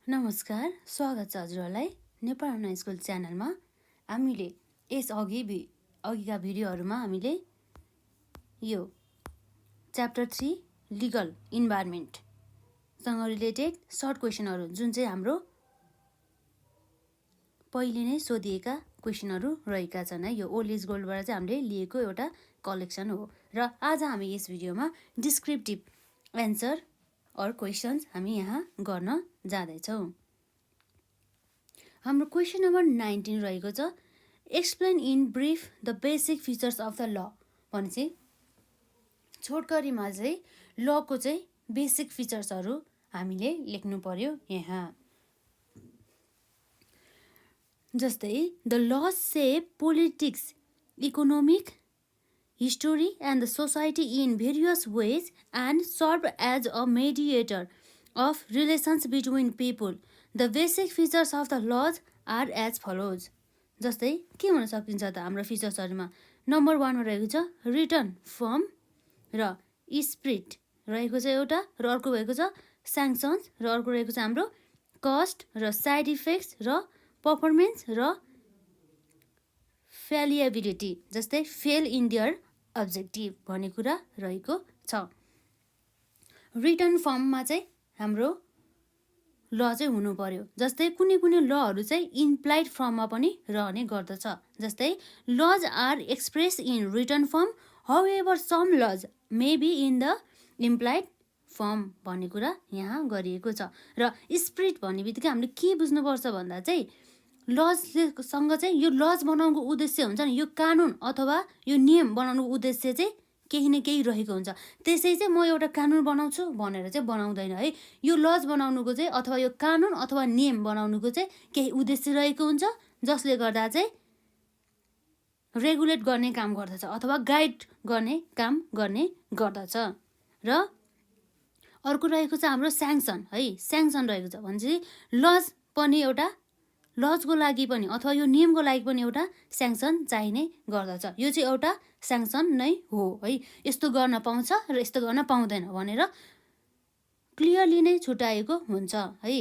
नमस्कार, स्वागत छ हजुरहरूलाई नेपाल अनलाइन स्कुल च्यानलमा। हामीले अघिका भिडियोहरूमा हामीले यो च्याप्टर 3 लिगल इन्भाइरोमेन्टसँग रिलेटेड सर्ट क्वेसनहरू जुन चाहिँ हाम्रो पहिले नै सोधिएका क्वेसनहरू रहेका छन् है। यो ओल्ड इज गोल्डबाट चाहिँ हामीले लिएको एउटा कलेक्सन हो र आज हामी यस भिडियोमा डिस्क्रिप्टिभ एन्सर अर क्वेसन्स हामी यहाँ गर्न जाँदैछौँ। हाम्रो क्वेसन नम्बर 19 रहेको छ, explain in brief the basic features of the ल। भनेपछि छोटकरीमा चाहिँ लको चाहिँ बेसिक फिचर्सहरू हामीले लेख्नु पर्यो यहाँ। जस्तै the law shape politics, economic, history and the society in various ways and serve as a mediator of relations between people. The basic features of the laws are as follows. जस्तै के हुन सकिन्छ त हाम्रो फिचर्सहरूमा? नम्बर 1 मा रहेको छ return, form र स्पिरिट रहेको छ एउटा, र अर्को भएको छ स्याङ्सन्स, र अर्को रहेको छ हाम्रो कस्ट र साइड इफेक्ट्स र पर्फर्मेन्स र फेलिएबिलिटी। जस्तै फेल इन दियर अब्जेक्टिभ भन्ने कुरा रहेको छ। रिटर्न फर्ममा चाहिँ हाम्रो ल चाहिँ हुनु पर्यो। जस्तै कुनै लहरू चाहिँ इम्प्लाइड फर्ममा पनि रहने गर्दछ। जस्तै laws are express in written form, however some laws may be in the implied form भन्ने कुरा यहाँ गरिएको छ। र स्पिरिट भन्ने बित्तिकै हामीले के बुझ्नुपर्छ भन्दा चाहिँ लजसँग चाहिँ यो लज बनाउनुको उद्देश्य हुन्छ नि, यो कानुन अथवा यो नियम बनाउनुको उद्देश्य चाहिँ केही न केही रहेको हुन्छ। त्यसै चाहिँ म एउटा कानुन बनाउँछु भनेर चाहिँ बनाउँदैन है। यो लज बनाउनुको चाहिँ अथवा यो कानुन अथवा नियम बनाउनुको चाहिँ केही उद्देश्य रहेको हुन्छ, जसले गर्दा चाहिँ रेगुलेट गर्ने काम गर्दछ अथवा गाइड गर्ने काम गर्ने गर्दछ। र अर्को रहेको छ हाम्रो स्याङ्सन है। स्याङ्सन रहेको छ भने चाहिँ लज पनि एउटा, लजको लागि पनि अथवा यो नियमको लागि पनि एउटा स्याङ्सन चाहिने गर्दछ। यो चाहिँ एउटा स्याङ्सन नै हो है। यस्तो गर्न पाउँछ र यस्तो गर्न पाउँदैन भनेर क्लियरली नै छुट्याएको हुन्छ है।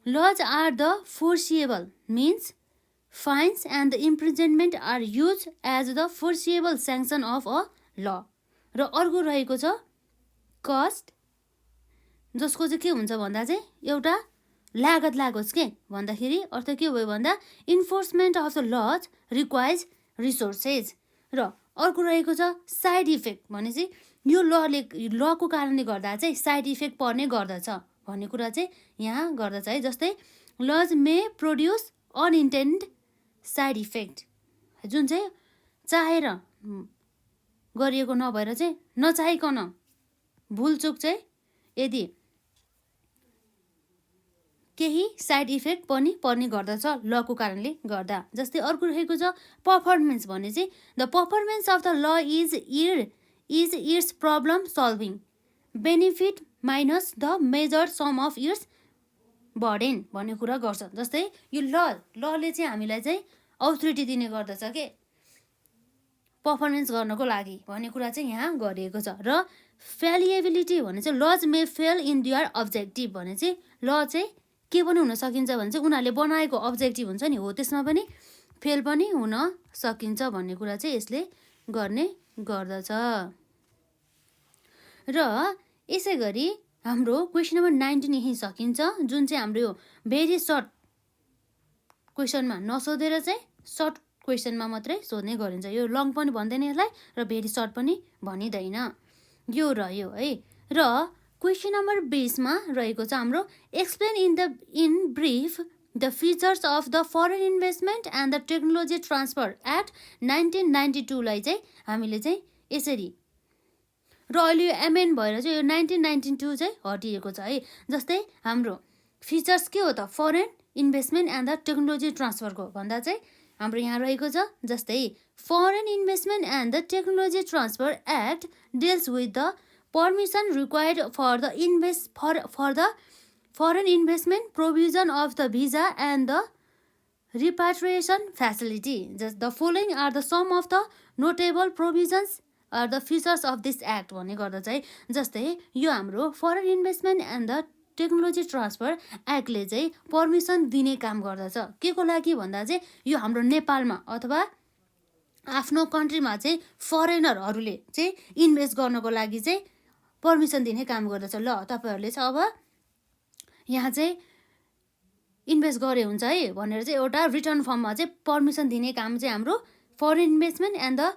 Laws are the forcible means fines and the imprisonment are use as the forcible sanction of a law. र अर्को रहेको छ कस्ट, जसको चाहिँ के हुन्छ भन्दा चाहिँ एउटा लागत लागोस् के भन्दाखेरि अर्थ के भयो भन्दा enforcement of the lodge requires resources. र अर्को रहेको छ साइड इफेक्ट भनेपछि यो लको कारणले गर्दा चाहिँ साइड इफेक्ट पर्ने गर्दछ भन्ने कुरा चाहिँ यहाँ गर्दछ है। जस्तै लज मे प्रोड्युस अनइन्टेन्ड साइड इफेक्ट, जुन चाहिँ चाहेर गरिएको नभएर चाहिँ नचाहिकन भुलचुक चाहिँ यदि केही साइड इफेक्ट पनि पर्ने गर्दछ लको कारणले गर्दा। जस्तै अर्को रहेको छ पर्फर्मेन्स भने चाहिँ the performance of the law is its problem solving benefit minus the major sum of its burden भन्ने कुरा गर्छ। जस्तै यो लले चाहिँ हामीलाई चाहिँ अथोरिटी दिने गर्दछ के पर्फर्मेन्स गर्नको लागि भन्ने कुरा चाहिँ यहाँ गरिएको छ। र फेलिएबिलिटी भने चाहिँ laws may fail in their objective भने चाहिँ ल चाहिँ के पनि हुन सकिन्छ भने चाहिँ उनीहरूले बनाएको अब्जेक्टिभ हुन्छ नि हो त्यसमा पनि फेल पनि हुन सकिन्छ भन्ने कुरा चाहिँ यसले गर्ने गर्दछ। र यसै गरी हाम्रो क्वेसन नम्बर 19 यही सकिन्छ, जुन चाहिँ हाम्रो यो भेरी सर्ट क्वेसनमा नसोधेर चाहिँ सर्ट क्वेसनमा मात्रै सोध्ने गरिन्छ। यो लङ पनि भन्दैन यसलाई र भेरी सर्ट पनि भनिँदैन। यो रह्यो है। र क्वेसन नम्बर 20 मा रहेको छ हाम्रो explain in brief the features of the foreign investment and the technology transfer act 1992 लाई चाहिँ हामीले चाहिँ यसरी, र अहिले यो एमएन भएर चाहिँ यो 1992 चाहिँ हटिएको छ है। जस्तै हाम्रो फिचर्स के हो त foreign investment and the technology ट्रान्सफरको भन्दा चाहिँ हाम्रो यहाँ रहेको छ। जस्तै foreign investment and the technology transfer act deals with the permission required for the foreign investment provision of the visa and the repatriation facility. Just the following are the some of the notable provisions are the features of this act भन्ने गर्दा चाहिँ जस्तै यो हाम्रो foreign investment and the technology transfer एक्टले चाहिँ permission दिने काम गर्दछ। के को लागि भन्दा चाहिँ यो हाम्रो नेपालमा अथवा आफ्नो कन्ट्रीमा चाहिँ फरेनरहरूले चाहिँ इन्भेस्ट गर्नको लागि चाहिँ पर्मिसन दिने काम गर्दछ। ल तपाईँहरूले चाहिँ अब यहाँ चाहिँ इन्भेस्ट गरे हुन्छ है भनेर चाहिँ एउटा रिटर्न फर्ममा चाहिँ पर्मिसन दिने काम चाहिँ हाम्रो foreign investment and the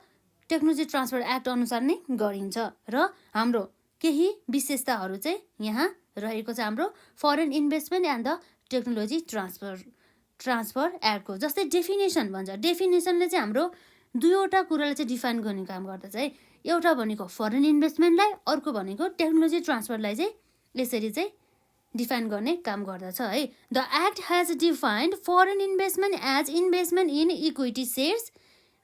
technology transfer act अनुसार नै गरिन्छ। र हाम्रो केही विशेषताहरू चाहिँ यहाँ रहेको छ हाम्रो foreign investment and the technology transfer एक्टको। जस्तै डेफिनेसन भन्छ, डेफिनेसनले चाहिँ हाम्रो दुईवटा कुरालाई चाहिँ डिफाइन गर्ने काम गर्दछ है। एउटा भनेको फरेन इन्भेस्टमेन्टलाई, अर्को भनेको टेक्नोलोजी ट्रान्सफरलाई चाहिँ यसरी चाहिँ डिफाइन गर्ने काम गर्दछ है। The act has defined foreign investment as investment in equity shares,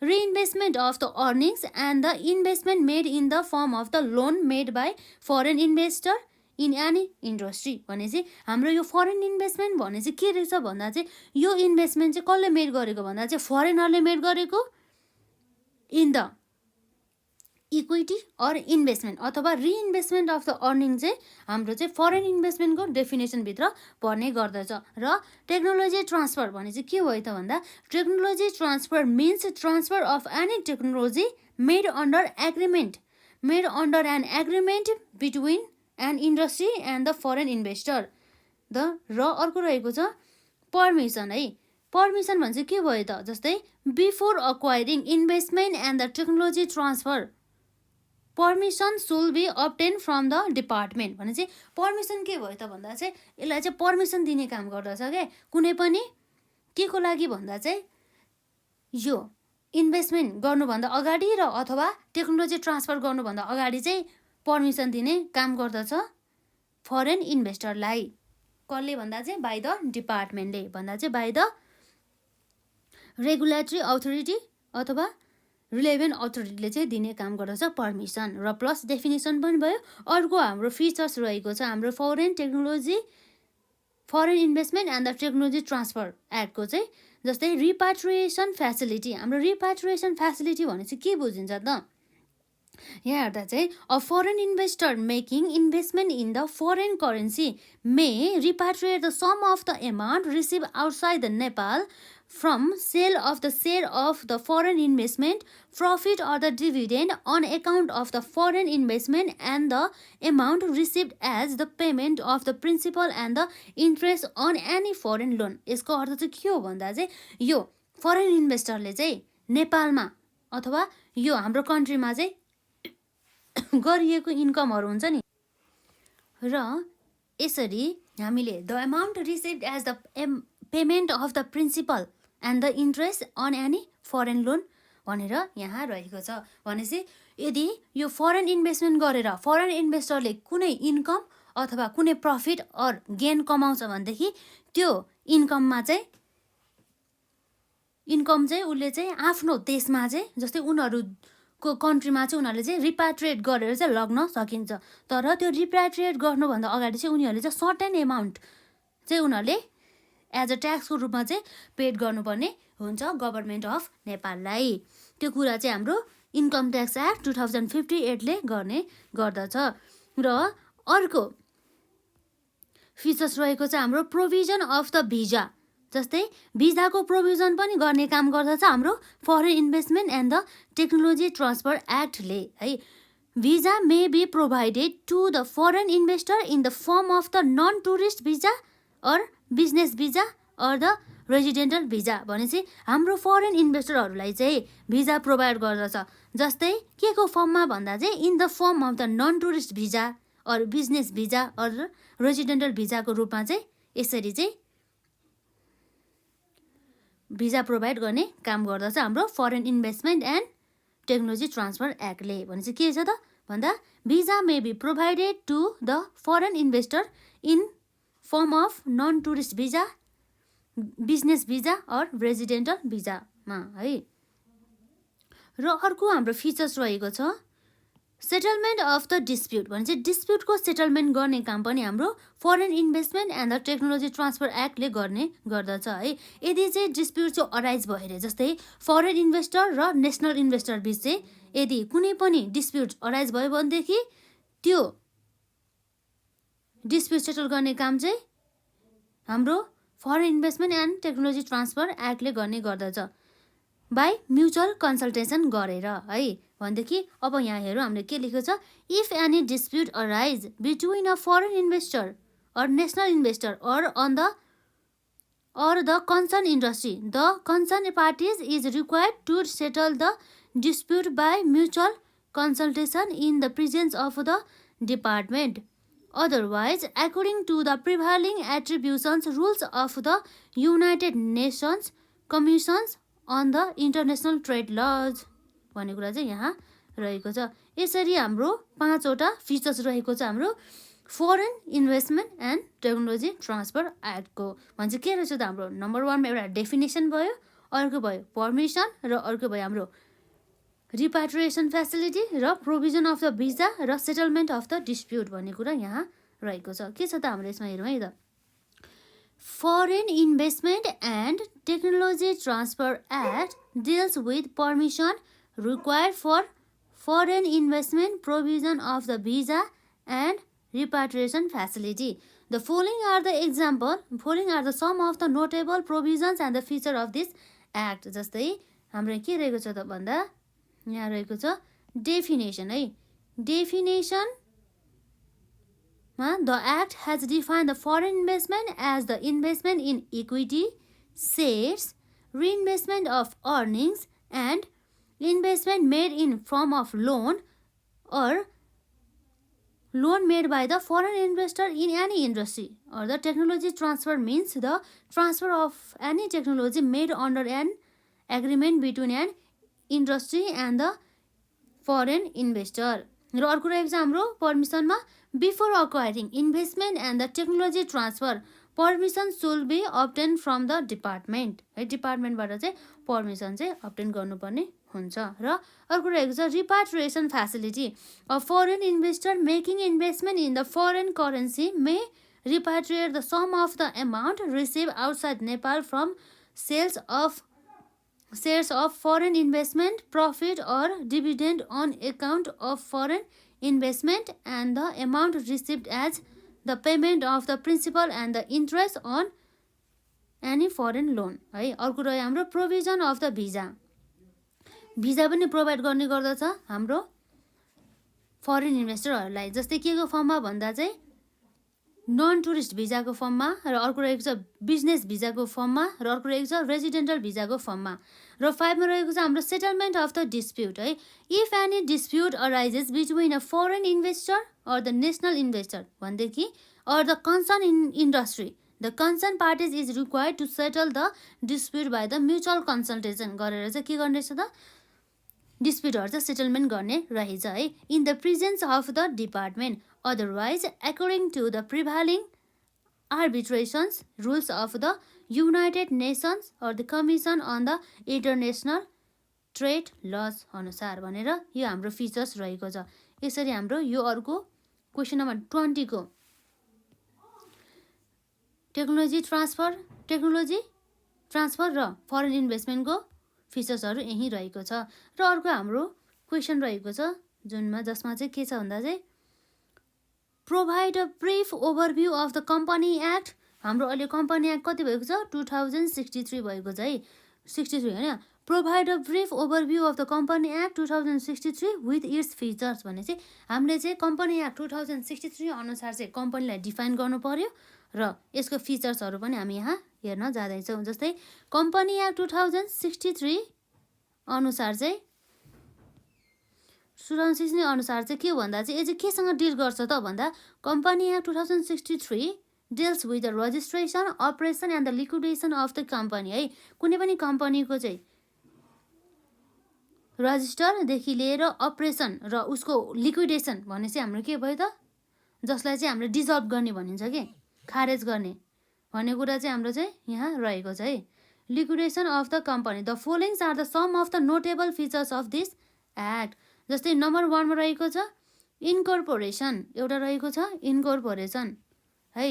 reinvestment of the earnings and the investment made in the form of the loan made by foreign investor in any industry। भनेपछि हाम्रो यो foreign investment भने चाहिँ के रहेछ भन्दा चाहिँ यो इन्भेस्टमेन्ट चाहिँ कसले मेड गरेको भन्दा चाहिँ फरेनरले मेड गरेको in the equity or investment अथवा रिइन्भेस्टमेन्ट अफ द अर्निङ चाहिँ हाम्रो चाहिँ फरेन इन्भेस्टमेन्टको डेफिनेसनभित्र पर्ने गर्दछ। र टेक्नोलोजी ट्रान्सफर भने चाहिँ के भयो त भन्दा technology transfer means transfer of any technology made under an agreement between an industry and the foreign investor. र अर्को रहेको छ पर्मिसन है। पर्मिसन भने चाहिँ के भयो त जस्तै before acquiring investment and the technology transfer permission should be obtain from the department. भने चाहिँ पर्मिसन के भयो त भन्दा चाहिँ यसलाई चाहिँ पर्मिसन दिने काम गर्दछ क्या कुनै पनि के को लागि भन्दा चाहिँ यो इन्भेस्टमेन्ट गर्नुभन्दा अगाडि र अथवा टेक्नोलोजी ट्रान्सफर गर्नुभन्दा अगाडि चाहिँ पर्मिसन दिने काम गर्दछ फरेन इन्भेस्टरलाई। कसले भन्दा चाहिँ बाई द डिपार्टमेन्टले भन्दा चाहिँ बाई द रेगुलेटरी अथोरिटी अथवा रिलेभेन्ट अथोरिटीले चाहिँ दिने काम गर्दछ पर्मिसन। र प्लस डेफिनेसन पनि भयो। अर्को हाम्रो फिचर्स रहेको छ हाम्रो foreign investment and the technology transfer एक्टको चाहिँ जस्तै रिपाट्रिएसन फ्यासिलिटी। हाम्रो रिपाट्रिएसन फ्यासिलिटी भने चाहिँ के बुझिन्छ त यहाँ हेर्दा चाहिँ a foreign investor making investment in the foreign currency may repatriate the some of the amount receive outside the Nepal from sale of the share of the foreign investment, profit or the dividend on account of the foreign investment and the amount received as the payment of the principal and the interest on any foreign loan। यसको अर्थ चाहिँ के हो भन्दा चाहिँ यो foreign इन्भेस्टरले चाहिँ नेपालमा अथवा यो हाम्रो कन्ट्रीमा चाहिँ गरिएको इन्कमहरू हुन्छ नि र यसरी हामीले the amount received as the payment of the principal and the interest on any foreign loan भनेर यहाँ रहेको छ। भनेपछि यदि यो फरेन इन्भेस्टमेन्ट गरेर फरेन इन्भेस्टरले कुनै इन्कम अथवा कुनै प्रफिट अर गेन कमाउँछ भनेदेखि त्यो इन्कम चाहिँ उसले चाहिँ आफ्नो देशमा चाहिँ जस्तै उनीहरूको कन्ट्रीमा चाहिँ उनीहरूले चाहिँ रिपाट्रिएट गरेर चाहिँ लग्न सकिन्छ। तर त्यो रिपाट्रिएट गर्नुभन्दा अगाडि चाहिँ उनीहरूले चाहिँ सर्टेन एमाउन्ट चाहिँ उनीहरूले एज अ ट्याक्सको रूपमा चाहिँ पेड गर्नुपर्ने हुन्छ गभर्मेन्ट अफ नेपाललाई। त्यो कुरा चाहिँ हाम्रो इन्कम ट्याक्स एक्ट 2058ले गर्ने गर्दछ। र अर्को फिचर्स रहेको छ हाम्रो प्रोभिजन अफ द भिजा। जस्तै भिजाको प्रोभिजन पनि गर्ने काम गर्दछ हाम्रो foreign investment and the technology transfer एक्टले है। Visa may be provided to the foreign investor in the firm of the non tourist visa or business visa or the residential visa. भनेपछि हाम्रो फरेन इन्भेस्टरहरूलाई चाहिँ भिजा प्रोभाइड गर्दछ। जस्तै के को फर्ममा भन्दा चाहिँ in the firm of the non tourist visa or business visa or residential भिजाको रूपमा चाहिँ यसरी चाहिँ भिजा प्रोभाइड गर्ने काम गर्दछ हाम्रो foreign investment and technology transfer एक्टले। भनेपछि के छ त भन्दा visa may be provided to the foreign investor in firm of non tourist visa business visa or residential भिजामा है। र अर्को हाम्रो फिचर्स रहेको छ सेटलमेन्ट अफ द डिस्प्युट। भने चाहिँ डिस्प्युटको सेटलमेन्ट गर्ने काम पनि हाम्रो foreign investment and the technology transfer एक्टले गर्ने गर्दछ है। यदि चाहिँ डिस्प्युट चाहिँ अराइज भयो अरे जस्तै फरेन इन्भेस्टर र नेसनल इन्भेस्टर बिच चाहिँ यदि कुनै पनि डिस्प्युट अराइज भयो भनेदेखि त्यो डिस्प्युट सेटल गर्ने काम चाहिँ हाम्रो foreign investment and technology transfer एक्टले गर्ने गर्दछ बाई म्युचुअल कन्सल्टेसन गरेर है भनेदेखि अब यहाँ हेरौँ हामीले के लेखेको छ if any dispute arise between a foreign investor or national investor or the concerned industry, the concerned parties is required to settle the dispute by mutual consultation in the presence of the department. Otherwise, according to the prevailing attributions rules of the United Nations Commissions on the International Trade Laws भन्ने कुरा चाहिँ यहाँ रहेको छ। यसरी हाम्रो 5 वटा features रहेको छ हाम्रो foreign investment and technology transfer एक्टको। भने चाहिँ के रहेछ त हाम्रो नम्बर 1 मा एउटा डेफिनेसन भयो, अर्को भयो पर्मिसन र अर्को भयो हाम्रो रिपाट्रिएसन फेसिलिटी र प्रोभिजन अफ द भिजा र सेटलमेन्ट अफ द डिस्प्युट भन्ने कुरा यहाँ रहेको छ। के छ त हाम्रो यसमा हेरौँ है त foreign investment and technology transfer act deals with permission required for foreign investment, provision of the visa and repatriation facility. The following are the some of the notable provisions and the feature of this act. जस्तै हाम्रो के रहेको छ त भन्दा यहाँ रहेको छ डेफिनेसन है। Definition the act has defined the foreign investment as the investment in equity, shares, reinvestment of earnings and investment made in form of loan or loan made by the foreign investor in any industry, or the technology transfer means the transfer of any technology made under an agreement between an industry and the foreign investor. र अर्को रहेको छ हाम्रो पर्मिसनमा before acquiring investment and the technology transfer permission should be obtain from the department है। डिपार्टमेन्टबाट चाहिँ permission चाहिँ अब्टेन गर्नुपर्ने हुन्छ। र अर्को रहेको छ repatriation facility a foreign investor making investment in the foreign currency may repatriate the some of the amount receive outside Nepal from shares of foreign investment, profit or dividend on account of foreign investment and the amount received as the payment of the principal and the interest on any foreign loan है। अर्को रह्यो हाम्रो provision of the visa पनि provide गर्ने गर्दछ हाम्रो foreign इन्भेस्टरहरूलाई। जस्तै के को फर्ममा भन्दा चाहिँ नन टुरिस्ट भिजाको फर्ममा र अर्को रहेको छ बिजनेस भिजाको फर्ममा र अर्को रहेको छ रेजिडेन्टल भिजाको फर्ममा। र 5 मा रहेको छ हाम्रो सेटलमेन्ट अफ द डिस्प्युट है। If any dispute arises between a foreign investor or the national investor भनेदेखि or the concern industry the concern parties is required to settle the dispute by the mutual consultation गरेर चाहिँ के गर्ने छ त डिस्प्युटहरू चाहिँ settlement गर्ने रहेछ है in the presence of the department. Otherwise, according to the prevailing arbitrations rules of the United Nations or the Commission on the International Trade Laws अनुसार भनेर यो हाम्रो फिचर्स रहेको छ। यसरी हाम्रो यो अर्को क्वेसन नम्बर 20 को टेक्नोलोजी ट्रान्सफर र फरेन इन्भेस्टमेन्टको फिचर्सहरू यही रहेको छ। र अर्को हाम्रो क्वेसन रहेको छ जसमा चाहिँ के छ भन्दा चाहिँ provide a brief overview of the company act. हाम्रो अहिले कम्पनी एक्ट कति भएको छ 2063 भएको छ है 63 होइन। Provide a brief overview of the company act 2063 with its features भने चाहिँ हामीले चाहिँ कम्पनी एक्ट 2063 अनुसार चाहिँ कम्पनीलाई डिफाइन गर्नु पर्यो र यसको फिचर्सहरू पनि हामी यहाँ हेर्न जाँदैछौँ। जस्तै कम्पनी एक्ट 2063 अनुसार चाहिँ अनुसार चाहिँ के भन्दा चाहिँ यो चाहिँ केसँग डिल गर्छ त भन्दा company act 2063 deals with the registration operation and the liquidation of the company है। कुनै पनि कम्पनीको चाहिँ रजिस्टरदेखि लिएर अपरेसन र उसको लिक्विडेसन भन्ने चाहिँ हाम्रो के भयो त जसलाई चाहिँ हामीले डिजल्भ गर्ने भनिन्छ कि खारेज गर्ने भन्ने कुरा चाहिँ हाम्रो चाहिँ यहाँ रहेको छ है liquidation of the company. The followings are the some of the notable features of this act. जस्तै नम्बर 1 मा रहेको छ इन्कर्पोरेसन एउटा रहेको छ इन्कर्पोरेसन है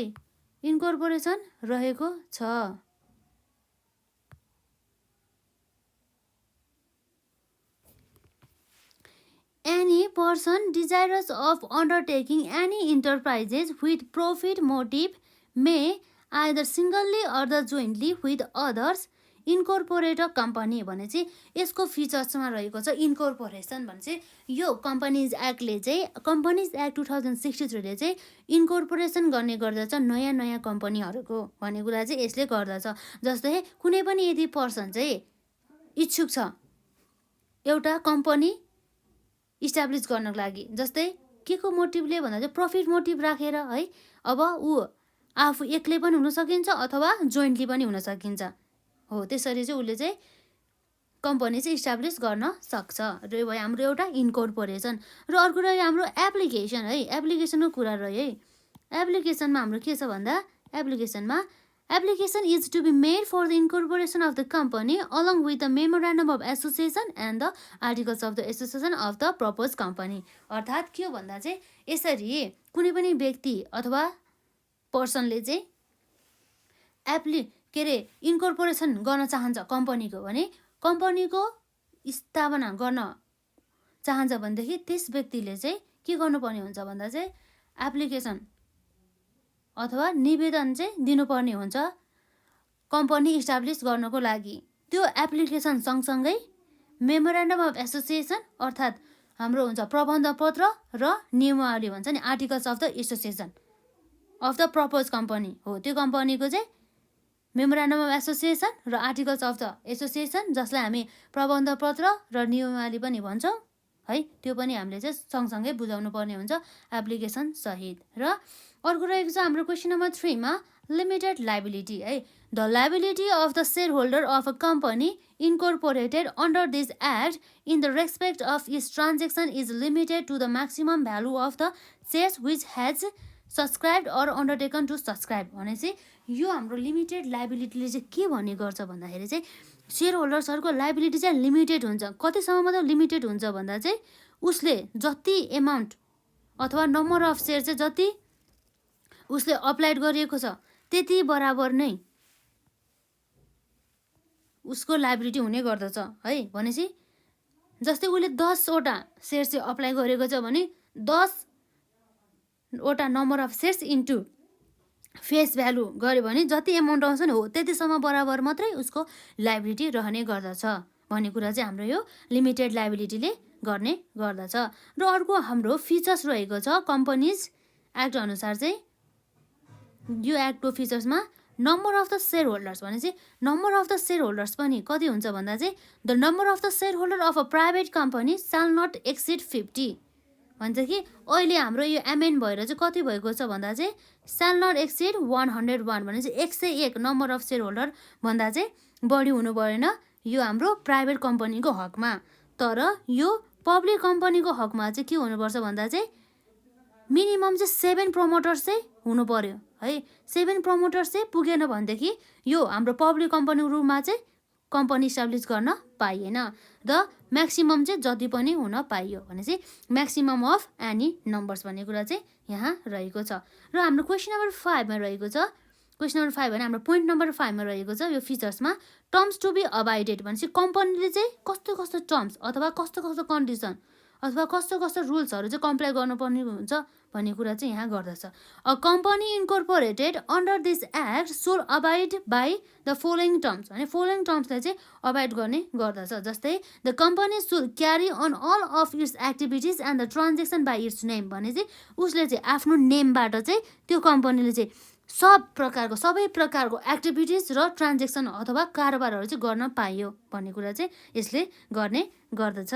इन्कर्पोरेसन रहेको छ। any person desirous of undertaking any enterprises with profit motive may either singly or the jointly with others incorporate a company भने चाहिँ यसको फिचर्समा रहेको छ इन्कर्पोरेसन भने चाहिँ यो कम्पनीज एक्टले चाहिँ कम्पनीज एक्ट 2063ले चाहिँ इन्कर्पोरेसन गर्ने गर्दछ नयाँ नयाँ कम्पनीहरूको भन्ने कुरा चाहिँ यसले गर्दछ। जस्तै कुनै पनि यदि पर्सन चाहिँ इच्छुक छ एउटा कम्पनी इस्टाब्लिस गर्नको लागि, जस्तै के को मोटिभले भन्दा चाहिँ प्रफिट मोटिभ राखेर है, अब ऊ आफू एक्लै पनि हुन सकिन्छ अथवा जोइन्टली पनि हुन सकिन्छ हो, त्यसरी चाहिँ उसले चाहिँ कम्पनी चाहिँ इस्टाब्लिस गर्न सक्छ। र यो भयो हाम्रो एउटा इन्कर्पोरेसन। र अर्को रह्यो हाम्रो एप्लिकेसन है, एप्लिकेसनको कुरा रह्यो है। एप्लिकेसनमा हाम्रो के छ भन्दा एप्लिकेसनमा application is to be made for the incorporation of the company along with the memorandum of association and the articles of the association of the proposed company। अर्थात् के हो भन्दा चाहिँ यसरी कुनै पनि व्यक्ति अथवा पर्सनले चाहिँ के अरे इन्कर्पोरेसन गर्न चाहन्छ कम्पनीको भने कम्पनीको स्थापना गर्न चाहन्छ भनेदेखि त्यस व्यक्तिले चाहिँ के गर्नुपर्ने हुन्छ भन्दा चाहिँ एप्लिकेसन अथवा निवेदन चाहिँ दिनुपर्ने हुन्छ कम्पनी इस्टाब्लिस गर्नको लागि। त्यो एप्लिकेसन सँगसँगै मेमोरेन्डम अफ एसोसिएसन अर्थात् हाम्रो हुन्छ प्रबन्ध पत्र र नियमावली भन्छ नि, articles of the association of the propose company हो। त्यो कम्पनीको चाहिँ मेमोरेन्डम अफ एसोसिएसन र आर्टिकल्स अफ द एसोसिएसन जसलाई हामी प्रबन्ध पत्र र नियमावली पनि भन्छौँ है, त्यो पनि हामीले चाहिँ सँगसँगै बुझाउनु पर्ने हुन्छ एप्लिकेसन सहित। र अर्को रहेको छ हाम्रो क्वेसन नम्बर 3 मा लिमिटेड लाइबिलिटी है। The liability of the share holder of a company incorporated under this act in the respect of its transaction is limited to the maximum value of the shares which has subscribed or undertaken to subscribe भनेपछि यो हाम्रो limited लाइबिलिटीले चाहिँ के भन्ने गर्छ भन्दाखेरि चाहिँ share होल्डर्सहरूको liability चाहिँ लिमिटेड हुन्छ। कतिसम्म मात्र लिमिटेड हुन्छ भन्दा चाहिँ उसले जति एमाउन्ट अथवा नम्बर अफ सेयर चाहिँ जति उसले अप्लाइड गरिएको छ त्यति बराबर नै उसको लाइबिलिटी हुने गर्दछ है। भनेपछि जस्तै उसले 10 वटा सेयर चाहिँ अप्लाई गरेको छ भने 10 वटा number of shares into face value गऱ्यो भने जति एमाउन्ट आउँछ नि हो त्यतिसम्म बराबर मात्रै उसको लाइबिलिटी रहने गर्दछ भन्ने कुरा चाहिँ हाम्रो यो लिमिटेड लाइबिलिटीले गर्ने गर्दछ। र अर्को हाम्रो फिचर्स रहेको छ कम्पनीज एक्ट अनुसार चाहिँ यो एक्टको फिचर्समा number of the share holders भनेपछि number of the share holders पनि कति हुन्छ भन्दा चाहिँ the number of the share holder of a private company shall not exceed 50 भन्छ कि अहिले हाम्रो यो एमएन भएर चाहिँ कति भएको छ भन्दा चाहिँ साल नट एक्सिड 101 भनेपछि 101 नम्बर अफ सेयर होल्डर भन्दा चाहिँ बढी हुनु भएन यो हाम्रो प्राइभेट कम्पनीको हकमा। तर यो पब्लिक कम्पनीको हकमा चाहिँ के हुनुपर्छ भन्दा चाहिँ मिनिमम चाहिँ 7 प्रमोटर्स चाहिँ हुनु पर्यो है। 7 प्रमोटर्स चाहिँ पुगेन भनेदेखि यो हाम्रो पब्लिक कम्पनीको रूपमा चाहिँ कम्पनी इस्टाब्लिस गर्न पाइएन। द म्याक्सिमम चाहिँ जति पनि हुन पाइयो भनेपछि म्याक्सिमम अफ एनी नम्बर्स भन्ने कुरा चाहिँ यहाँ रहेको छ। र हाम्रो क्वेसन नम्बर 5 मा रहेको छ, क्वेसन नम्बर 5 भने हाम्रो पोइन्ट नम्बर 5 मा रहेको छ यो फिचर्समा टर्म्स टु बी अबाइडेड भनेपछि कम्पनीले चाहिँ कस्तो कस्तो टर्म्स अथवा कस्तो कस्तो कन्डिसन अथवा कस्तो कस्तो रुल्सहरू चाहिँ कम्प्लाई गर्नुपर्ने हुन्छ भन्ने कुरा चाहिँ यहाँ गर्दछ। A company incorporated under this act shall abide by the following terms भने फलोइङ टर्म्सलाई चाहिँ अबाइड गर्ने गर्दछ। जस्तै the company shall carry on all of its activities and the transaction by its name भने चाहिँ उसले चाहिँ आफ्नो नेमबाट चाहिँ त्यो कम्पनीले चाहिँ सबै प्रकारको एक्टिभिटिज र ट्रान्जेक्सन अथवा कारोबारहरू चाहिँ गर्न पाइयो भन्ने कुरा चाहिँ यसले गर्ने गर्दछ।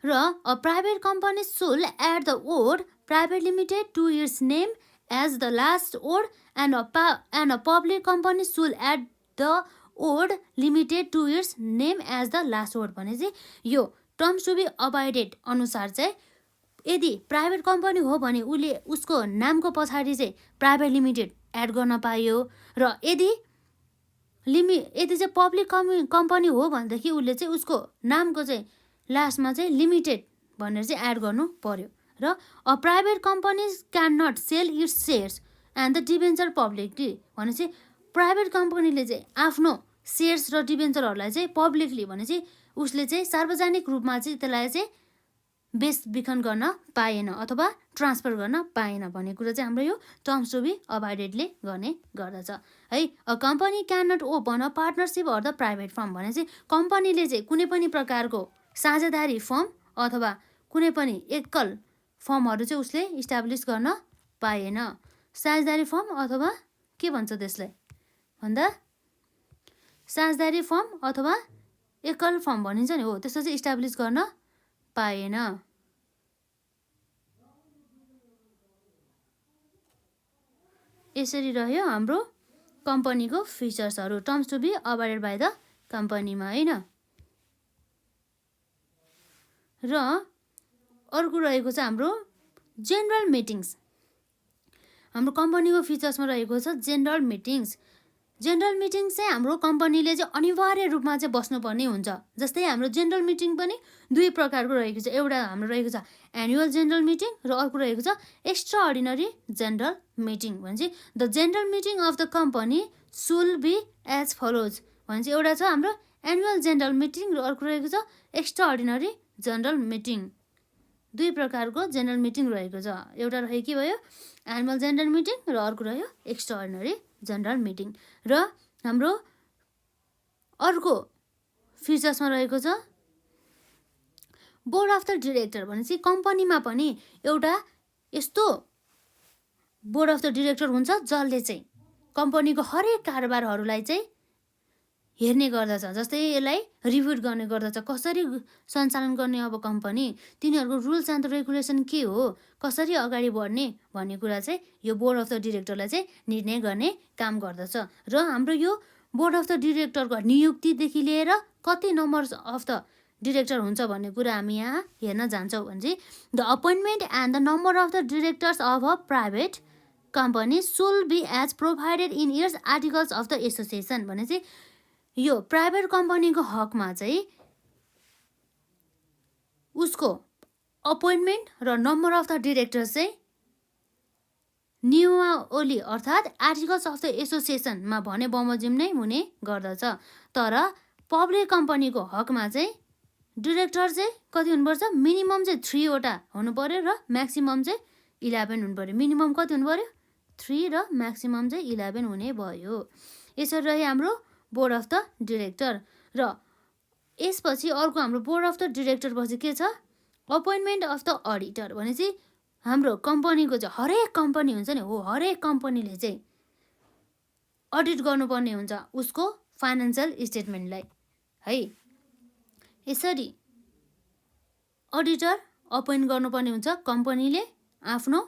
र a private company shall add the word private limited to its name as the last word and a public company shall add the word limited to its name as the last word भने चाहिँ यो terms to be abided अनुसार चाहिँ यदि private company हो भने उसले उसको नामको पछाडि चाहिँ प्राइभेट लिमिटेड एड गर्न पाइयो। र यदि चाहिँ पब्लिक कम्पनी हो भनेदेखि उसले चाहिँ उसको नामको चाहिँ लास्टमा चाहिँ लिमिटेड भनेर चाहिँ एड गर्नु पर्यो। र a private company can not sell its shares and the debenture publicly भनेपछि प्राइभेट कम्पनीले चाहिँ आफ्नो सेयर्स र डिबेन्चरहरूलाई चाहिँ पब्लिकली भनेपछि उसले चाहिँ सार्वजनिक रूपमा चाहिँ त्यसलाई चाहिँ बेचबिखन गर्न पाएन अथवा ट्रान्सफर गर्न पाएन भन्ने कुरा चाहिँ हाम्रो यो टर्म्स टु बी अबाइडेडले गर्ने गर्दछ है। A company can not open a partnership or the private firm भने चाहिँ कम्पनीले चाहिँ कुनै पनि प्रकारको साझेदारी फर्म अथवा कुनै पनि एकल फर्महरू चाहिँ उसले इस्टाब्लिस गर्न पाएन। साझेदारी फर्म अथवा के भन्छ त्यसलाई भन्दा साझेदारी फर्म अथवा एकल फर्म भनिन्छ नि, हो त्यस्तो चाहिँ इस्टाब्लिस गर्न पाएन। यसरी रह्यो हाम्रो कम्पनीको फिचर्सहरू terms to be abided by the कम्पनीमा होइन। र अर्को रहेको छ हाम्रो जेनरल मिटिङ्स। हाम्रो कम्पनीको फिचर्समा रहेको छ जेनरल मिटिङ्स। जेनरल मिटिङ चाहिँ हाम्रो कम्पनीले चाहिँ अनिवार्य रूपमा चाहिँ बस्नुपर्ने हुन्छ। जस्तै हाम्रो जेनरल मिटिङ पनि दुई प्रकारको रहेको छ। एउटा हाम्रो रहेको छ एनुअल जेनरल मिटिङ र अर्को रहेको छ एक्स्ट्रा अर्डिनरी जेनरल मिटिङ। भने चाहिँ the general meeting of the company सुल बी एज फलोज भने चाहिँ एउटा छ हाम्रो एनुअल जेनरल मिटिङ र अर्को रहेको छ एक्स्ट्रा अर्डिनरी जेनरल मिटिङ। दुई प्रकारको जेनरल मिटिङ रहेको छ। एउटा रह्यो के भयो एनुअल जेनरल मिटिङ र अर्को रह्यो एक्स्ट्रा अर्डिनरी जेनरल मिटिङ। र हाम्रो अर्को फिचर्समा रहेको छ बोर्ड अफ द डिरेक्टर। भनेपछि कम्पनीमा पनि एउटा यस्तो बोर्ड अफ द डिरेक्टर हुन्छ जसले चाहिँ कम्पनीको हरेक कारोबारहरूलाई चाहिँ हेर्ने गर्दछ। जस्तै यसलाई रिभ्यू गर्ने गर्दछ, कसरी सञ्चालन गर्ने अब कम्पनी, तिनीहरूको रुल्स एन्ड रेगुलेसन के हो, कसरी अगाडि बढ्ने भन्ने कुरा चाहिँ यो बोर्ड अफ द डिरेक्टरलाई चाहिँ निर्णय गर्ने काम गर्दछ। र हाम्रो यो बोर्ड अफ द डिरेक्टरको नियुक्तिदेखि लिएर कति नम्बर अफ द डिरेक्टर हुन्छ भन्ने कुरा हामी यहाँ हेर्न जान्छौँ भने चाहिँ the appointment and the number of the directors of a private company सुल be as provided in years articles of the association. भने चाहिँ यो प्राइभेट कम्पनीको हकमा चाहिँ उसको अपोइन्टमेन्ट र नम्बर अफ द डिरेक्टर्स चाहिँ नियमावली अर्थात् आर्टिकल्स अफ द एसोसिएसनमा भने बमोजिम नै हुने गर्दछ। तर पब्लिक कम्पनीको हकमा चाहिँ डिरेक्टर चाहिँ कति हुनुपर्छ, मिनिमम चाहिँ 3 वटा हुनु पर्यो र म्याक्सिमम चाहिँ 11 हुनु पर्यो। मिनिमम कति हुनु पर्यो 3 र म्याक्सिमम चाहिँ 11 हुने भयो। यसरी रह्यो हाम्रो बोर्ड अफ द डिरेक्टर। र यसपछि अर्को हाम्रो बोर्ड अफ द डिरेक्टर पछि के छ अपोइन्टमेन्ट अफ द अडिटर। भनेपछि हाम्रो कम्पनीको चाहिँ हरेक कम्पनी हुन्छ नि, हो हरेक कम्पनीले चाहिँ अडिट गर्नुपर्ने हुन्छ उसको फाइनेन्सियल स्टेटमेन्टलाई है। यसरी अडिटर अपोइन्ट गर्नुपर्ने हुन्छ कम्पनीले आफ्नो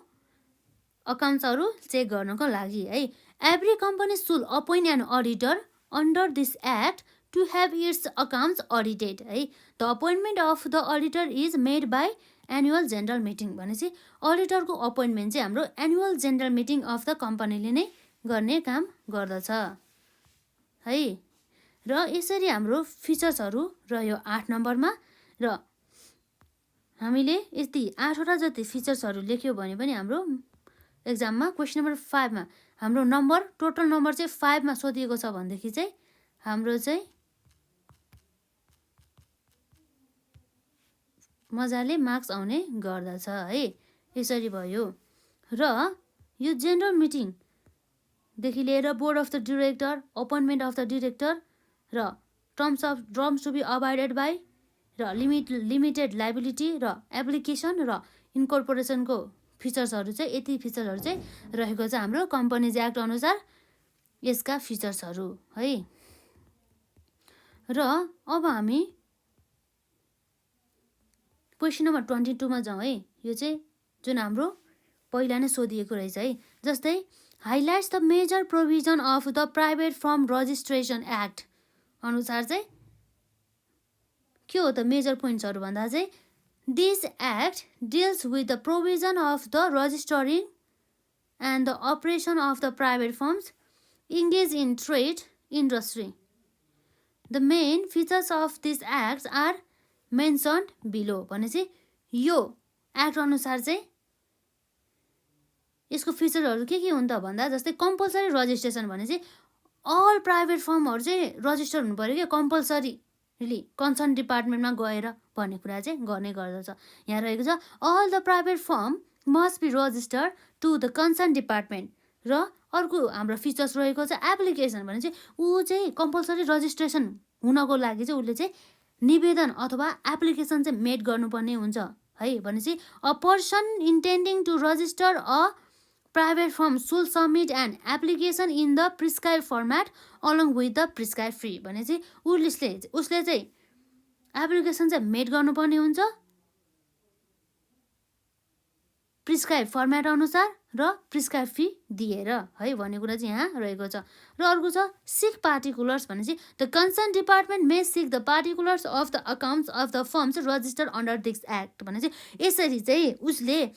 अकाउन्ट्सहरू चेक गर्नको लागि है। Every company shall appoint an auditor under this act to have its accounts audited है। The appointment of the auditor is made by annual general meeting. भनेपछि अडिटरको अपोइन्टमेन्ट चाहिँ हाम्रो annual general meeting of the कम्पनीले नै गर्ने काम गर्दछ है। र यसरी हाम्रो फिचर्सहरू रह्यो 8 नम्बरमा। र हामीले यति 8वटा जति फिचर्सहरू लेख्यो भने पनि हाम्रो एक्जाममा क्वेसन नम्बर 5 मा हाम्रो नम्बर टोटल नम्बर चाहिँ 5 मा सोधिएको छ भनेदेखि चाहिँ हाम्रो चाहिँ मजाले मार्क्स आउने गर्दछ है। यसरी भयो। र यो जेनरल मिटिङदेखि लिएर board of the director, appointment of the director र terms to be abided by र लिमिटेड लाइबिलिटी र एप्लिकेसन र इन्कर्पोरेसनको फिचर्सहरू चाहिँ यति फिचर्सहरू चाहिँ रहेको छ हाम्रो कम्पनीज एक्ट अनुसार यसका फिचर्सहरू है। र अब हामी क्वेसन नम्बर 22 मा जाउँ है। यो चाहिँ जुन हाम्रो पहिला नै सोधिएको रहेछ है। जस्तै highlights the major provision of the private firm registration act अनुसार चाहिँ के हो त मेजर पोइन्ट्सहरू भन्दा चाहिँ this act deals with the provision of the registering and the operation of the private firms engage in trade industry. The main features of this act are mentioned below. भनेपछि यो एक्ट अनुसार चाहिँ यसको फिचरहरू के हुन् त भन्दा जस्तै कम्पलसरी रजिस्ट्रेसन भनेपछि अल प्राइभेट फर्महरू चाहिँ रजिस्टर हुनु पऱ्यो क्या कम्पलसरी रिली कन्सर्न डिपार्टमेन्टमा गएर भन्ने कुरा चाहिँ गर्ने गर्दछ। यहाँ रहेको छ all the private firm must be registered to the concern department. र अर्को हाम्रो फिचर्स रहेको छ एप्लिकेसन भने चाहिँ ऊ चाहिँ कम्पलसरी रजिस्ट्रेसन हुनको लागि चाहिँ उसले चाहिँ निवेदन अथवा एप्लिकेसन चाहिँ मेड गर्नुपर्ने हुन्छ है। भनेपछि a person intending to register a private firm shall submit an application in the prescribe format along with the prescribe fee. भने चाहिँ उसले चाहिँ एप्लिकेसन चाहिँ मेड गर्नुपर्ने हुन्छ प्रिस्क्राइब फर्मेट अनुसार र प्रिस्क्राइब फी दिएर है भन्ने कुरा चाहिँ यहाँ रहेको छ। र अर्को छ सिक पार्टिकुलर्स भनेपछि the concern department may sick the particulars of the accounts of the firms registered under this act. भने चाहिँ यसरी चाहिँ उसले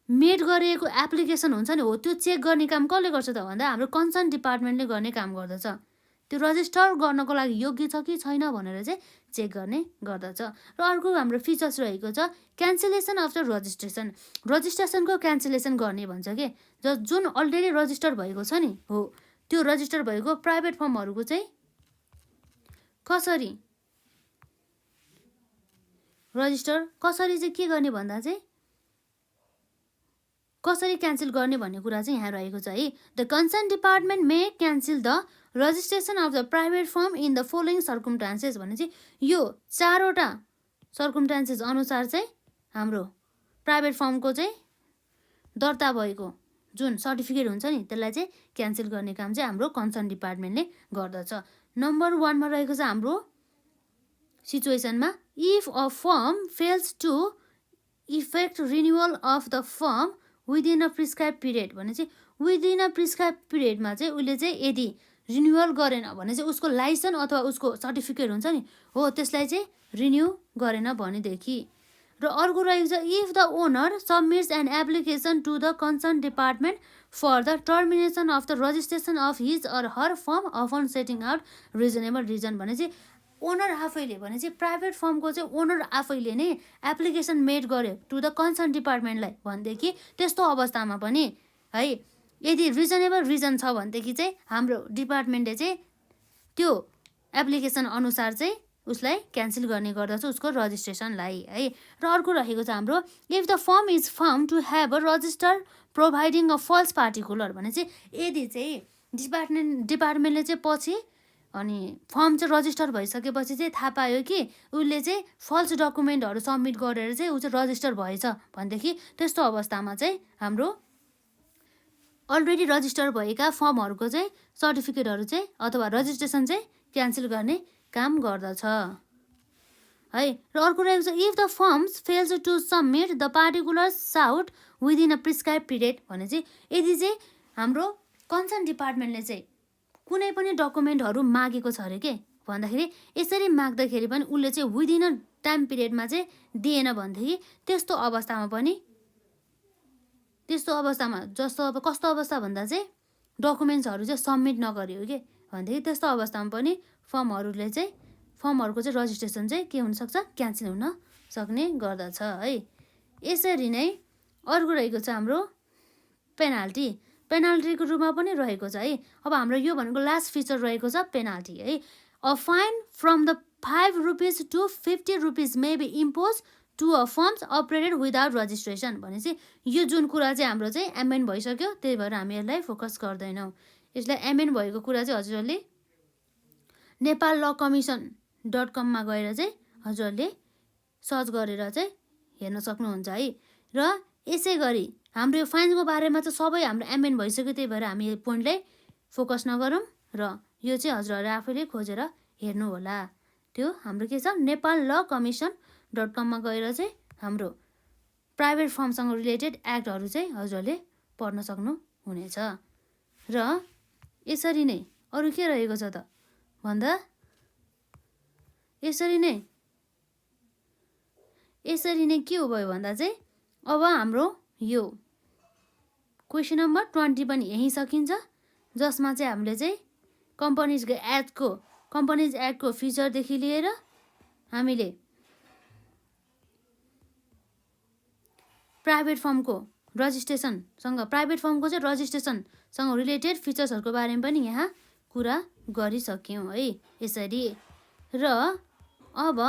मेड गरिएको एप्लिकेसन हुन्छ नि हो त्यो चेक गर्ने काम कसले गर्छ त भन्दा हाम्रो कन्सर्न डिपार्टमेन्टले गर्ने काम गर्दछ। त्यो रजिस्टर गर्नको लागि योग्य छ कि छैन भनेर चाहिँ चेक गर्ने गर्दछ। र अर्को हाम्रो फिचर्स रहेको छ क्यान्सलेसन आफ्टर रजिस्ट्रेसन। रजिस्ट्रेसनको क्यान्सलेसन गर्ने भन्छ कि जुन अलरेडी रजिस्टर भएको छ नि हो त्यो रजिस्टर भएको प्राइभेट फर्महरूको चाहिँ कसरी रजिस्टर कसरी चाहिँ के गर्ने भन्दा चाहिँ कसरी क्यान्सल गर्ने भन्ने कुरा चाहिँ यहाँ रहेको छ है। The concern department may cancel the registration of the private form in the following circumstances. भने चाहिँ यो 4वटा सर्कमस्टान्सेस अनुसार चाहिँ हाम्रो प्राइभेट फर्मको चाहिँ दर्ता भएको जुन सर्टिफिकेट हुन्छ नि त्यसलाई चाहिँ क्यान्सल गर्ने काम चाहिँ हाम्रो कन्सर्न डिपार्टमेन्टले गर्दछ। नम्बर 1मा रहेको छ हाम्रो सिचुएसनमा if a firm fails to effect renewal of the firm within a prescribe period. भने चाहिँ विदिन अ प्रिस्क्राइब पिरियडमा चाहिँ उसले चाहिँ यदि रिन्युअल गरेन भने चाहिँ उसको लाइसेन्स अथवा उसको सर्टिफिकेट हुन्छ नि हो त्यसलाई चाहिँ रिन्यू गरेन भनेदेखि। र अर्को रहेको छ if the owner submits an application to the concern department for the termination of the registration of his or her firm upon setting out reasonable reason. भने चाहिँ ओनर आफैले भने चाहिँ प्राइभेट फर्मको चाहिँ ओनर आफैले नै एप्लिकेसन मेड गर्यो to the concern डिपार्टमेन्टलाई भनेदेखि त्यस्तो अवस्थामा पनि है यदि रिजनेबल रिजन छ भनेदेखि चाहिँ हाम्रो डिपार्टमेन्टले चाहिँ त्यो एप्लिकेसन अनुसार चाहिँ उसलाई क्यान्सल गर्ने गर्दछ उसको रजिस्ट्रेसनलाई है। र अर्को रहेको छ हाम्रो if the firm is found to have a register providing a false particular. भने चाहिँ यदि चाहिँ डिपार्टमेन्टले चाहिँ पछि अनि फर्म चाहिँ रजिस्टर भइसकेपछि चाहिँ थाहा पायो कि उसले चाहिँ फल्स डकुमेन्टहरू सबमिट गरेर चाहिँ ऊ चाहिँ रजिस्टर भएछ भनेदेखि त्यस्तो अवस्थामा चाहिँ हाम्रो अलरेडी रजिस्टर भएका फर्महरूको चाहिँ सर्टिफिकेटहरू चाहिँ अथवा रजिस्ट्रेसन चाहिँ क्यान्सल गर्ने काम गर्दछ है। र अर्को रहेको छ if the firms fails to submit the particular sought within a prescribe period. भने चाहिँ यदि चाहिँ हाम्रो कन्सर्न डिपार्टमेन्टले चाहिँ कुनै पनि डकुमेन्टहरू मागेको छ अरे के भन्दाखेरि यसरी माग्दाखेरि पनि उसले चाहिँ विदिन अ टाइम पिरियडमा चाहिँ दिएन भनेदेखि त्यस्तो अवस्थामा जस्तो अब कस्तो अवस्था भन्दा चाहिँ डकुमेन्ट्सहरू चाहिँ सबमिट नगर्यो के भनेदेखि त्यस्तो अवस्थामा पनि फर्महरूको चाहिँ रजिस्ट्रेसन चाहिँ के हुनसक्छ क्यान्सल हुन सक्ने गर्दछ है। यसरी नै अर्को रहेको छ हाम्रो पेनाल्टीको रूपमा पनि रहेको छ है। अब हाम्रो यो भनेको लास्ट फिचर रहेको छ पेनाल्टी है। A fine from the 5 rupees to 50 rupees may be impose to a firms operated without registration. भनेपछि यो जुन कुरा चाहिँ हाम्रो चाहिँ एमएन भइसक्यो त्यही भएर हामी यसलाई फोकस गर्दैनौँ। यसलाई एमएन भएको कुरा चाहिँ हजुरहरूले नेपाल ल कमिसन.com गएर चाहिँ हजुरहरूले सर्च गरेर चाहिँ हेर्न सक्नुहुन्छ है। र यसै गरी हाम्रो यो फाइनको बारेमा चाहिँ सबै हाम्रो एमएन भइसक्यो त्यही भएर हामी यो पोइन्टलाई फोकस नगरौँ र यो चाहिँ हजुरहरूले आफैले खोजेर हेर्नु होला। त्यो हाम्रो के छ नेपाल ल कमिसन.com गएर चाहिँ हाम्रो प्राइभेट फर्मसँग रिलेटेड एक्टहरू चाहिँ हजुरहरूले पढ्न सक्नुहुनेछ। र यसरी नै अरू के रहेको छ त भन्दा यसरी नै के हो भयो भन्दा चाहिँ अब हाम्रो यो क्वेसन नम्बर 20 पनि यहीँ सकिन्छ जसमा चाहिँ हामीले चाहिँ कम्पनिज एक्टको फिचरदेखि लिएर हामीले प्राइभेट फर्मको रजिस्ट्रेसनसँग रिलेटेड फिचर्सहरूको बारेमा पनि यहाँ कुरा गरिसक्यौँ है यसरी। र अब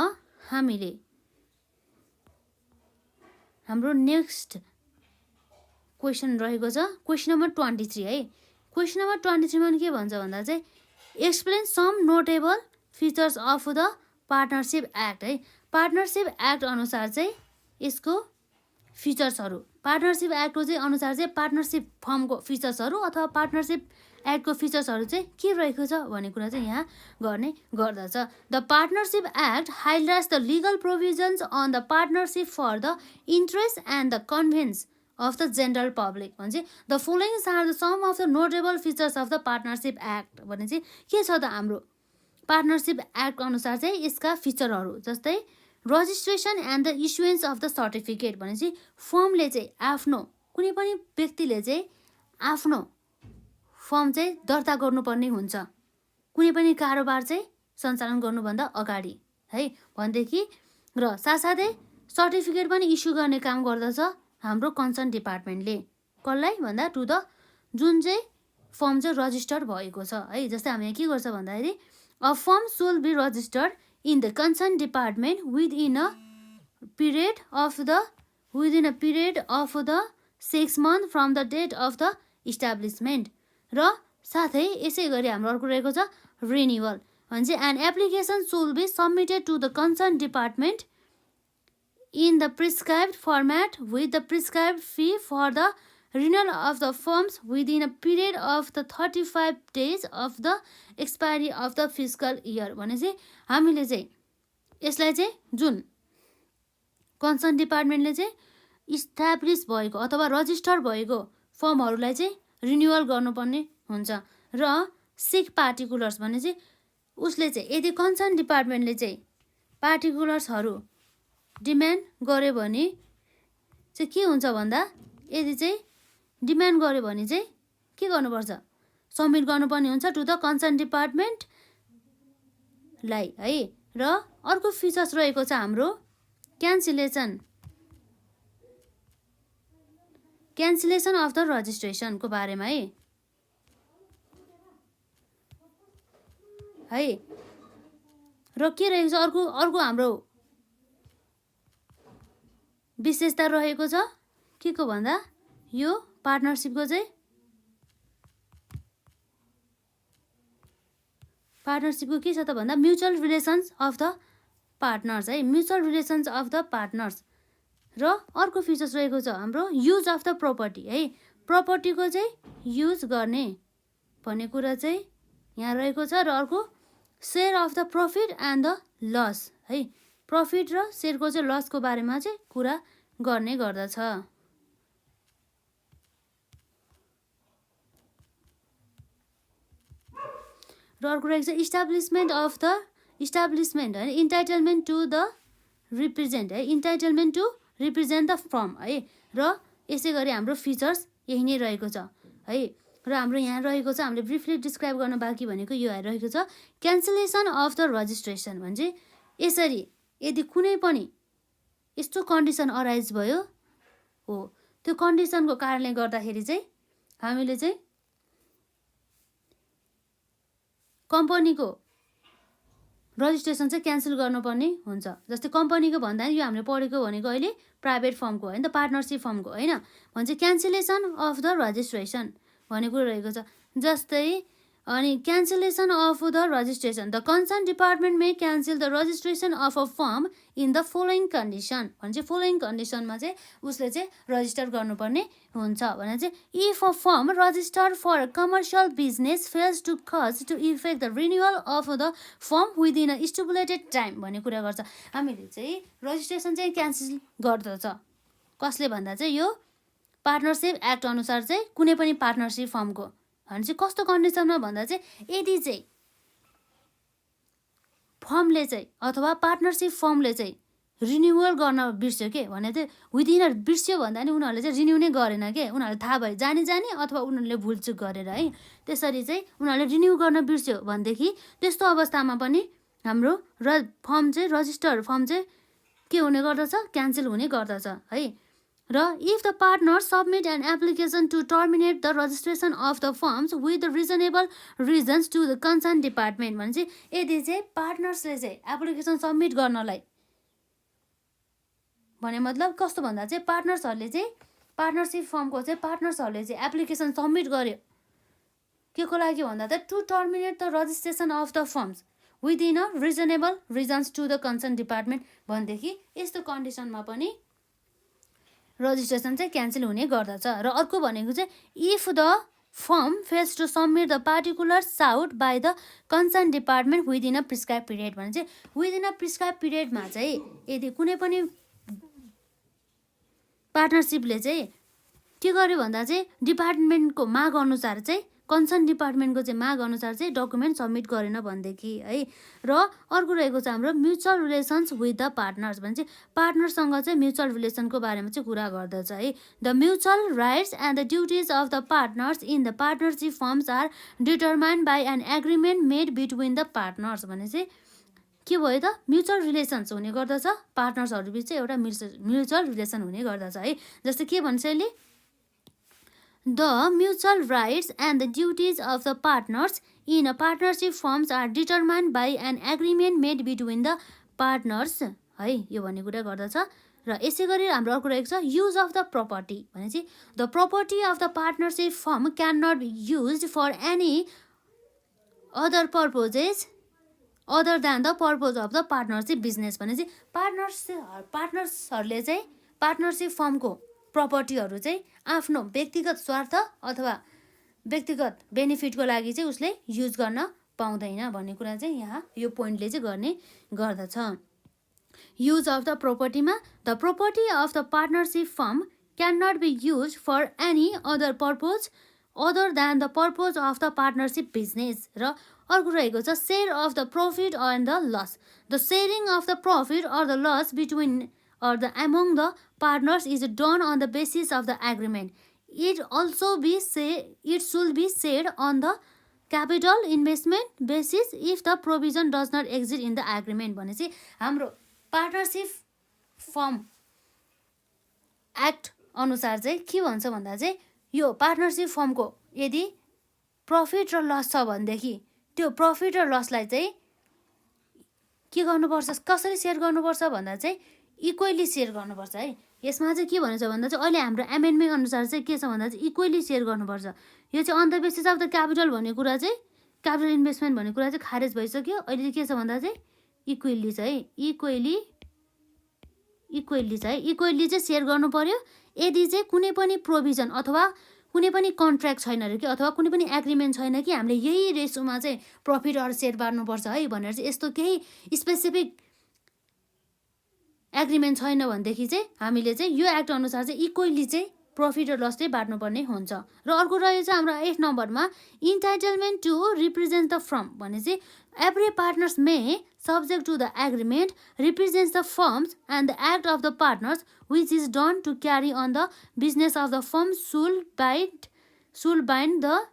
हामीले हाम्रो नेक्स्ट क्वेसन रहेको छ क्वेसन नम्बर 23 है। क्वेसन नम्बर 23 मा के भन्छ भन्दा चाहिँ explain some notable features of the partnership act है। पार्टनरसिप एक्ट अनुसार चाहिँ यसको फिचर्सहरू, पार्टनरसिप एक्टको चाहिँ अनुसार चाहिँ पार्टनरसिप फर्मको फिचर्सहरू अथवा पार्टनरसिप एक्टको फिचर्सहरू चाहिँ के रहेको छ भन्ने कुरा चाहिँ यहाँ गर्ने गर्दछ। The partnership act highlights the legal provisions on the partnership for the interest and the convenience of the general public भने the followings are the some of the notable features of the partnership act भने चाहिँ के छ त हाम्रो partnership act अनुसार चाहिँ यसका फिचरहरू जस्तै registration and the issuance of the certificate भनेपछि फर्मले चाहिँ आफ्नो कुनै पनि व्यक्तिले चाहिँ आफ्नो फर्म चाहिँ दर्ता गर्नुपर्ने हुन्छ कुनै पनि कारोबार चाहिँ सञ्चालन गर्नुभन्दा अगाडि है भनेदेखि र साथसाथै सर्टिफिकेट पनि इस्यु गर्ने काम गर्दछ हाम्रो कन्सर्न डिपार्टमेन्टले कसलाई भन्दा टु द जुन चाहिँ फर्म चाहिँ रजिस्टर्ड भएको छ है। जस्तै हामी यहाँ के गर्छ भन्दाखेरि a firm shall be registered in the concern department within a period of the 6 months from the date of the establishment. र साथै यसै गरी हाम्रो अर्को रहेको छ रिन्युअल भने चाहिँ an application shall be submitted to the concern department in the prescribed format with the prescribed fee for the renewal of the forms within a period of the 35 days of the expiry of the fiscal year भने चाहिँ हामीले चाहिँ यसलाई चाहिँ जुन concern डिपार्टमेन्टले चाहिँ establish भएको अथवा रजिस्टर भएको फर्महरूलाई चाहिँ रिन्युअल गर्नुपर्ने हुन्छ। र सिक पार्टिकुलर्स भने चाहिँ उसले चाहिँ यदि कन्सर्न डिपार्टमेन्टले चाहिँ पार्टिकुलर्सहरू डिमान्ड गर्यो भने चाहिँ के हुन्छ भन्दा यदि चाहिँ डिमान्ड गर्यो भने चाहिँ के गर्नुपर्छ सबमिट गर्नुपर्ने हुन्छ टु द कन्सर्न डिपार्टमेन्टलाई है। र अर्को फिचर्स रहेको छ हाम्रो क्यान्सलेसन अफ द रजिस्ट्रेसनको बारेमा है र के रहेको छ अर्को हाम्रो विशेषता रहेको छ के को भन्दा यो पार्टनरसिपको चाहिँ पार्टनरसिपको के छ त भन्दा mutual relations of the partners है mutual relations of the partners. र अर्को फिचर्स रहेको छ हाम्रो युज अफ द प्रपर्टी है प्रपर्टीको चाहिँ युज गर्ने भन्ने कुरा चाहिँ यहाँ रहेको छ। र अर्को share of the profit and the loss है प्रफिट र सेयरको चाहिँ लसको बारेमा चाहिँ कुरा गर्ने गर्दछ। र अर्को रहेको छ इस्टाब्लिसमेन्ट है entitlement to represent the firm है। र यसै गरी हाम्रो फिचर्स यही नै रहेको छ है। र हाम्रो यहाँ रहेको छ हामीले ब्रिफली डिस्क्राइब गर्न बाँकी भनेको यो रहेको छ क्यान्सलेसन अफ द रजिस्ट्रेसन भने चाहिँ यसरी यदि कुनै पनि यस्तो कन्डिसन अराइज भयो हो त्यो कन्डिसनको कारणले गर्दाखेरि चाहिँ हामीले चाहिँ कम्पनीको रजिस्ट्रेसन चाहिँ क्यान्सल गर्नुपर्ने हुन्छ। जस्तै कम्पनीको भन्दा यो हामीले पढेको भनेको अहिले प्राइभेट फर्मको होइन त पार्टनरसिप फर्मको होइन भने चाहिँ क्यान्सलेसन अफ द रजिस्ट्रेसन भनेको रहेको छ। जस्तै अनि cancellation of the registration the concern department may cancel the registration of a firm in the following condition भने चाहिँ फलोइङ कन्डिसनमा चाहिँ उसले चाहिँ रजिस्टर गर्नुपर्ने हुन्छ भने चाहिँ if a firm register for commercial business fails to cause to effect the renewal of the firm within a stipulated time भन्ने कुरा गर्छ। हामीले चाहिँ रजिस्ट्रेसन चाहिँ क्यान्सल गर्दछ कसले भन्दा चाहिँ यो पार्टनरसिप एक्ट अनुसार चाहिँ कुनै पनि पार्टनरसिप फर्मको भने चाहिँ कस्तो कन्डिसनमा भन्दा चाहिँ यदि चाहिँ फर्मले चाहिँ अथवा पार्टनरसिप फर्मले चाहिँ रिन्युअल गर्न बिर्स्यो के भने चाहिँ विदिन बिर्स्यो भन्दा नि उनीहरूले चाहिँ रिन्यू नै गरेन के उनीहरूले थाहा भयो जाने अथवा उनीहरूले भुलचुक गरेर है त्यसरी चाहिँ उनीहरूले रिन्यू गर्न बिर्स्यो भनेदेखि त्यस्तो अवस्थामा पनि हाम्रो रजिस्टर फर्म चाहिँ के हुने गर्दछ क्यान्सल हुने गर्दछ है। र if the partner submit an application to terminate the registration of the firms with the reasonable reasons to the concern department भनेपछि यदि चाहिँ पार्टनर्सले चाहिँ एप्लिकेसन सबमिट गर्नलाई भने मतलब कस्तो भन्दा चाहिँ पार्टनर्सहरूले चाहिँ पार्टनरसिप फर्मको चाहिँ पार्टनर्सहरूले चाहिँ एप्लिकेसन सबमिट गर्यो के को लागि भन्दा त to terminate the registration of the firms within a reasonable reasons to the concern department भनेदेखि यस्तो कन्डिसनमा पनि रजिस्ट्रेसन चाहिँ क्यान्सल हुने गर्दछ। र अर्को भनेको चाहिँ if the firm fails to submit the particular sought by the concern department within a prescribe period भने चाहिँ विदिन अ प्रिस्क्राइब पिरियडमा चाहिँ यदि कुनै पनि पार्टनरसिपले चाहिँ के गर्यो भन्दा चाहिँ डिपार्टमेन्टको माग अनुसार चाहिँ कन्सर्न डिपार्टमेन्टको चाहिँ माग अनुसार चाहिँ डकुमेन्ट सबमिट गरेन भनेदेखि है। र अर्को रहेको छ हाम्रो mutual relations with the partners भने चाहिँ पार्टनरसँग चाहिँ म्युचुअल रिलेसनको बारेमा चाहिँ कुरा गर्दछ है। The mutual rights and the duties of the partners in the partnership firms are determined by an agreement made between the partners भने चाहिँ के भयो त म्युचुअल रिलेसन्स हुने गर्दछ पार्टनर्सहरू बिच चाहिँ एउटा म्युचुअल रिलेसन हुने गर्दछ है। जस्तै के भन्छ यसले the mutual rights and the duties of the partners in a partnership firms are determined by an agreement made between the partners है यो भन्ने कुरा गर्दछ। र यसै गरी हाम्रो अर्को रहेको छ युज अफ द प्रपर्टी भने चाहिँ the property of the partnership firm can not be use for any other purposes other than the purpose of the partnership business भने चाहिँ पार्टनर्सहरूले चाहिँ पार्टनरसिप फर्मको प्रपर्टीहरू चाहिँ आफ्नो व्यक्तिगत स्वार्थ अथवा व्यक्तिगत बेनिफिटको लागि चाहिँ उसले युज गर्न पाउँदैन भन्ने कुरा चाहिँ यहाँ यो पोइन्टले चाहिँ गर्ने गर्दछ। युज अफ द प्रोपर्टीमा the property of the partnership firm can not be use for any other purpose other than the purpose of the partnership business. र अर्को रहेको छ share of the profit and the loss the sharing of the profit or the loss between or the among the partners is done on the basis of the agreement. It should be said on the capital investment basis if the provision does not exist in the agreement भनेपछि हाम्रो partnership form act अनुसार चाहिँ के भन्छ भन्दा चाहिँ यो partnership फर्मको यदि प्रफिट र लस छ भनेदेखि त्यो प्रफिट र लसलाई चाहिँ के गर्नुपर्छ कसरी सेयर गर्नुपर्छ भन्दा चाहिँ इक्वली सेयर गर्नुपर्छ है। यसमा चाहिँ के भनेछ भन्दा चाहिँ अहिले हाम्रो एमेन्डमेन्ट अनुसार चाहिँ के छ भन्दा चाहिँ इक्वली सेयर गर्नुपर्छ। यो चाहिँ on the basis of the capital भन्ने कुरा चाहिँ क्यापिटल इन्भेस्टमेन्ट भन्ने कुरा चाहिँ खारेज भइसक्यो। अहिले चाहिँ के छ भन्दा चाहिँ इक्वली छ है इक्वली चाहिँ सेयर गर्नु पर्यो यदि चाहिँ कुनै पनि प्रोभिजन अथवा कुनै पनि कन्ट्र्याक्ट छैन अरे कि अथवा कुनै पनि एग्रिमेन्ट छैन कि हामीले यही रेसोमा चाहिँ प्रफिट अरू सेयर बार्नुपर्छ है भनेर चाहिँ यस्तो केही स्पेसिफिक एग्रिमेन्ट छैन भनेदेखि चाहिँ हामीले चाहिँ यो एक्ट अनुसार चाहिँ इक्वली चाहिँ प्रफिट र लस चाहिँ बाँड्नुपर्ने हुन्छ। र अर्को रहेछ हाम्रो 8 नम्बरमा entitlement to represent the firm भने चाहिँ every partners may subject to the agreement represents the firms and the act of the partners which is done to carry on the business of the firm shall bind the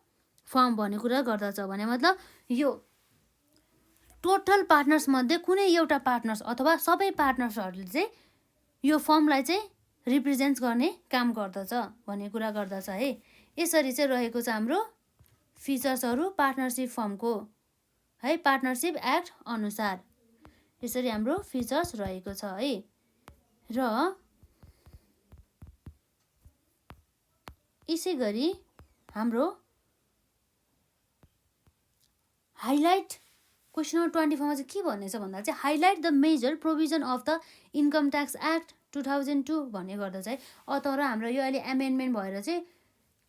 firm भन्ने कुरा गर्दछ। भने मतलब यो total partners मध्ये कुनै एउटा partners अथवा सबै पार्टनर्सहरूले चाहिँ यो फर्मलाई चाहिँ रिप्रेजेन्ट गर्ने काम गर्दछ भन्ने कुरा गर्दछ है। यसरी चाहिँ रहेको छ हाम्रो फिचर्सहरू पार्टनरसिप फर्मको है पार्टनरसिप एक्ट अनुसार यसरी हाम्रो फिचर्स रहेको छ है। र यसै गरी हाम्रो हाइलाइट क्वेसन नम्बर 24 मा चाहिँ के भन्नेछ भन्दा चाहिँ highlight the major provision of the income tax act 2002 भन्ने गर्दछ है। तर हाम्रो यो अहिले एमेन्डमेन्ट भएर चाहिँ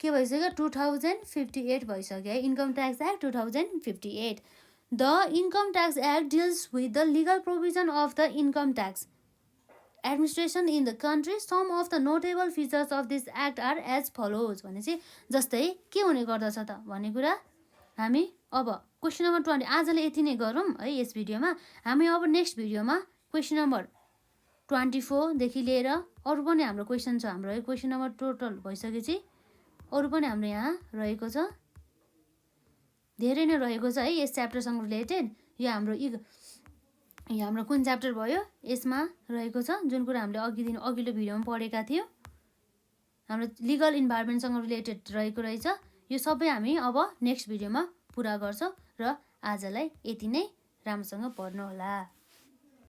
के भइसक्यो 2058 भइसक्यो है income tax act 2058। The income tax act deals with the legal provision of the income tax administration in the country some of the notable features of this act are as follows भने चाहिँ जस्तै के हुने गर्दछ त भन्ने कुरा हामी अब क्वेसन नम्बर 20 आजले यति नै गरौँ है यस भिडियोमा। हामी अब नेक्स्ट भिडियोमा क्वेसन नम्बर 24 देखि लिएर अरू पनि हाम्रो क्वेसन छ। हाम्रो यो क्वेसन नम्बर टोटल भइसकेपछि अरू पनि हाम्रो यहाँ रहेको छ धेरै नै रहेको छ है यस च्याप्टरसँग रिलेटेड। यो हाम्रो कुन च्याप्टर भयो यसमा रहेको छ जुन कुरा हामीले अघिल्लो भिडियोमा पढेका थियौँ हाम्रो लिगल इन्भाइरोमेन्टसँग रिलेटेड रहेको रहेछ। यो सबै हामी अब नेक्स्ट भिडियोमा पुरा गर्छौँ र आजलाई यति नै। राम्रोसँग पढ्नु होला।